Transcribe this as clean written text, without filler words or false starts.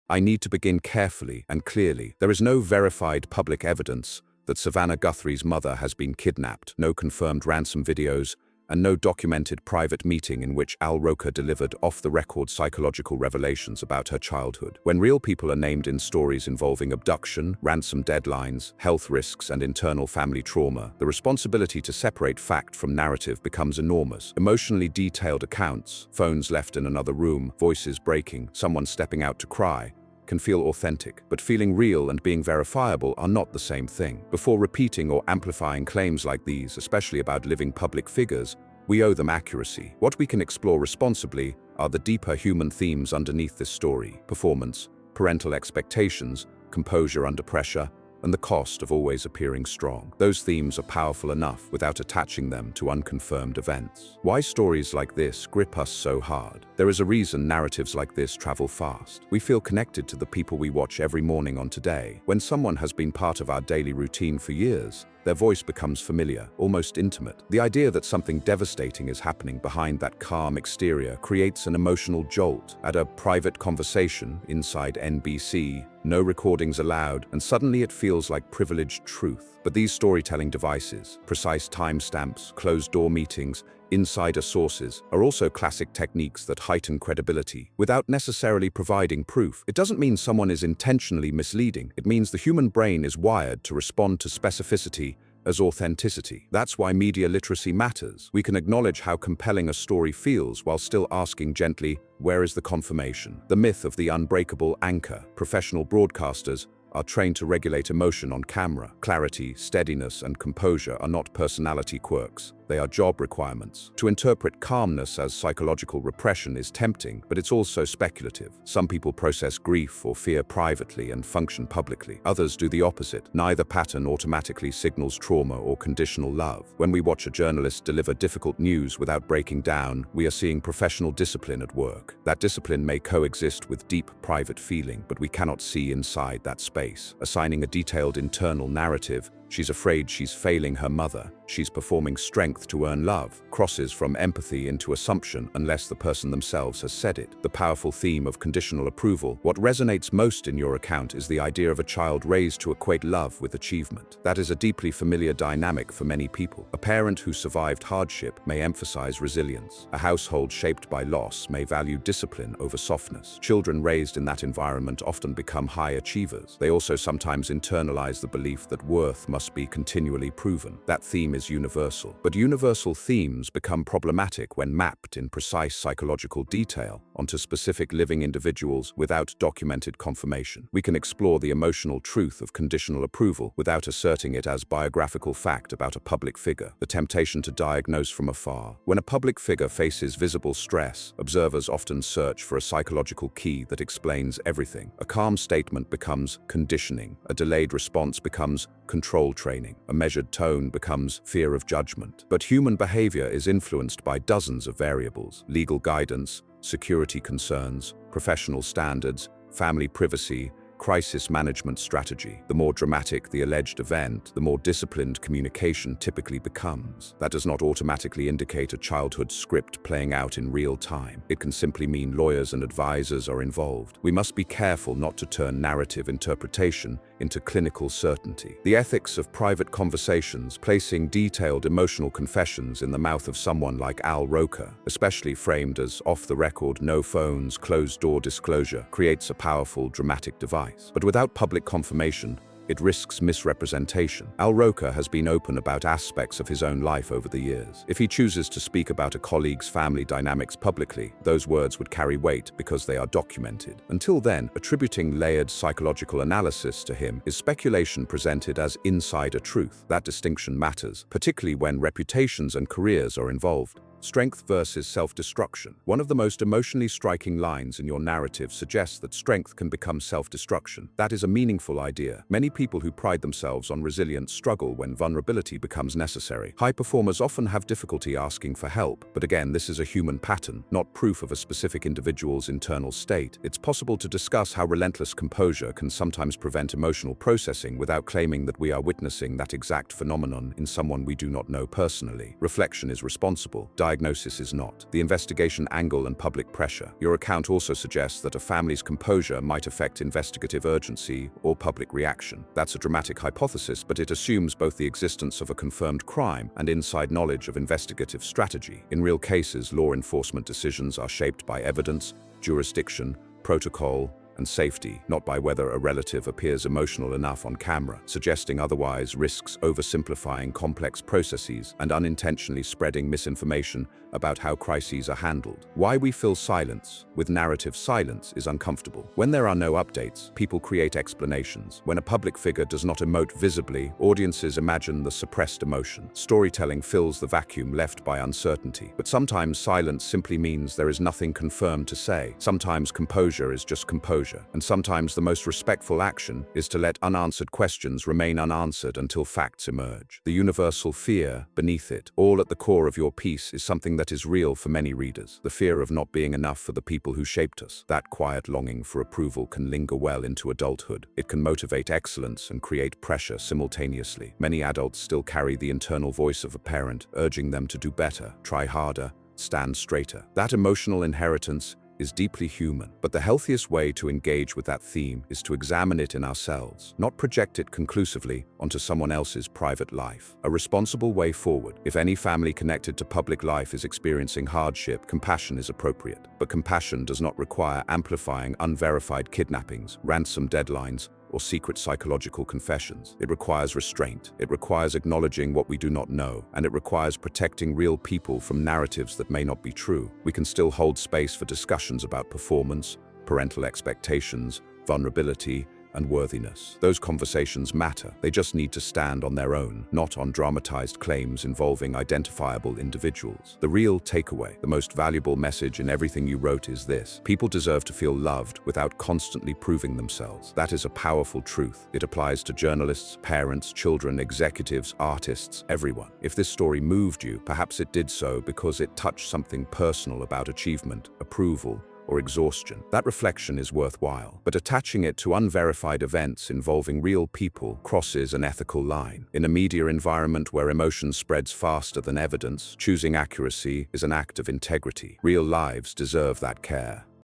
I need to begin carefully and clearly. There is no verified public evidence that Savannah Guthrie's mother has been kidnapped, no confirmed ransom videos, and no documented private meeting in which Roker delivered off-the-record psychological revelations about her childhood. When real people are named in stories involving abduction, ransom deadlines, health risks, and internal family trauma, the responsibility to separate fact from narrative becomes enormous. Emotionally detailed accounts, phones left in another room, voices breaking, someone stepping out to cry, can feel authentic, but feeling real and being verifiable are not the same thing. Before repeating or amplifying claims like these, especially about living public figures, we owe them accuracy. What we can explore responsibly are the deeper human themes underneath this story: performance, parental expectations, composure under pressure, and the cost of always appearing strong. Those themes are powerful enough without attaching them to unconfirmed events. Why stories like this grip us so hard? There is a reason narratives like this travel fast. We feel connected to the people we watch every morning on Today. When someone has been part of our daily routine for years, their voice becomes familiar, almost intimate. The idea that something devastating is happening behind that calm exterior creates an emotional jolt. At a private conversation inside NBC, no recordings allowed, and suddenly it feels like privileged truth. But these storytelling devices, precise timestamps, closed-door meetings, insider sources, are also classic techniques that heighten credibility without necessarily providing proof. It doesn't mean someone is intentionally misleading. It means the human brain is wired to respond to specificity as authenticity. That's why media literacy matters. We can acknowledge how compelling a story feels while still asking gently, where is the confirmation? The myth of the unbreakable anchor. Professional broadcasters are trained to regulate emotion on camera. Clarity, steadiness, and composure are not personality quirks. They are job requirements. To interpret calmness as psychological repression is tempting, but it's also speculative. Some people process grief or fear privately and function publicly. Others do the opposite. Neither pattern automatically signals trauma or conditional love. When we watch a journalist deliver difficult news without breaking down, we are seeing professional discipline at work. That discipline may coexist with deep private feeling, but we cannot see inside that space. Assigning a detailed internal narrative, she's afraid she's failing her mother, she's performing strength to earn love, crosses from empathy into assumption unless the person themselves has said it. The powerful theme of conditional approval. What resonates most in your account is the idea of a child raised to equate love with achievement. That is a deeply familiar dynamic for many people. A parent who survived hardship may emphasize resilience. A household shaped by loss may value discipline over softness. Children raised in that environment often become high achievers. They also sometimes internalize the belief that worth must be continually proven. That theme is universal. But universal themes become problematic when mapped in precise psychological detail onto specific living individuals without documented confirmation. We can explore the emotional truth of conditional approval without asserting it as biographical fact about a public figure. The temptation to diagnose from afar. When a public figure faces visible stress, observers often search for a psychological key that explains everything. A calm statement becomes conditioning. A delayed response becomes control training. A measured tone becomes fear of judgment. But human behavior is influenced by dozens of variables: legal guidance, security concerns, professional standards, family privacy, crisis management strategy. The more dramatic the alleged event, the more disciplined communication typically becomes. That does not automatically indicate a childhood script playing out in real time. It can simply mean lawyers and advisors are involved. We must be careful not to turn narrative interpretation into clinical certainty. The ethics of private conversations, placing detailed emotional confessions in the mouth of someone like Roker, especially framed as off-the-record, no phones, closed-door disclosure, creates a powerful, dramatic device. But without public confirmation, it risks misrepresentation. Roker has been open about aspects of his own life over the years. If he chooses to speak about a colleague's family dynamics publicly, those words would carry weight because they are documented. Until then, attributing layered psychological analysis to him is speculation presented as insider truth. That distinction matters, particularly when reputations and careers are involved. Strength versus self-destruction. One of the most emotionally striking lines in your narrative suggests that strength can become self-destruction. That is a meaningful idea. Many people who pride themselves on resilience struggle when vulnerability becomes necessary. High performers often have difficulty asking for help, but again, this is a human pattern, not proof of a specific individual's internal state. It's possible to discuss how relentless composure can sometimes prevent emotional processing without claiming that we are witnessing that exact phenomenon in someone we do not know personally. Reflection is responsible. diagnosis is not. The investigation angle and public pressure. Your account also suggests that a family's composure might affect investigative urgency or public reaction. That's a dramatic hypothesis, but it assumes both the existence of a confirmed crime and inside knowledge of investigative strategy. In real cases, law enforcement decisions are shaped by evidence, jurisdiction, protocol, and safety, not by whether a relative appears emotional enough on camera. Suggesting otherwise risks oversimplifying complex processes and unintentionally spreading misinformation about how crises are handled. Why we fill silence with narrative silence is uncomfortable. When there are no updates, people create explanations. When a public figure does not emote visibly, audiences imagine the suppressed emotion. Storytelling fills the vacuum left by uncertainty. But sometimes silence simply means there is nothing confirmed to say. Sometimes composure is just composure. And sometimes the most respectful action is to let unanswered questions remain unanswered until facts emerge. The universal fear beneath it, all at the core of your piece, is something that is real for many readers. The fear of not being enough for the people who shaped us. That quiet longing for approval can linger well into adulthood. It can motivate excellence and create pressure simultaneously. Many adults still carry the internal voice of a parent, urging them to do better, try harder, stand straighter. That emotional inheritance is deeply human, but the healthiest way to engage with that theme is to examine it in ourselves, not project it conclusively onto someone else's private life. A responsible way forward. If any family connected to public life is experiencing hardship, compassion is appropriate. But compassion does not require amplifying unverified kidnappings, ransom deadlines, or secret psychological confessions. It requires restraint. It requires acknowledging what we do not know, and it requires protecting real people from narratives that may not be true. We can still hold space for discussions about performance, parental expectations, vulnerability, and worthiness. Those conversations matter. They just need to stand on their own, not on dramatized claims involving identifiable individuals. The real takeaway, the most valuable message in everything you wrote is this: people deserve to feel loved without constantly proving themselves. That is a powerful truth. It applies to journalists, parents, children, executives, artists, everyone. If this story moved you, perhaps it did so because it touched something personal about achievement, approval, or exhaustion. That reflection is worthwhile, but attaching it to unverified events involving real people crosses an ethical line. In a media environment where emotion spreads faster than evidence, choosing accuracy is an act of integrity. Real lives deserve that care.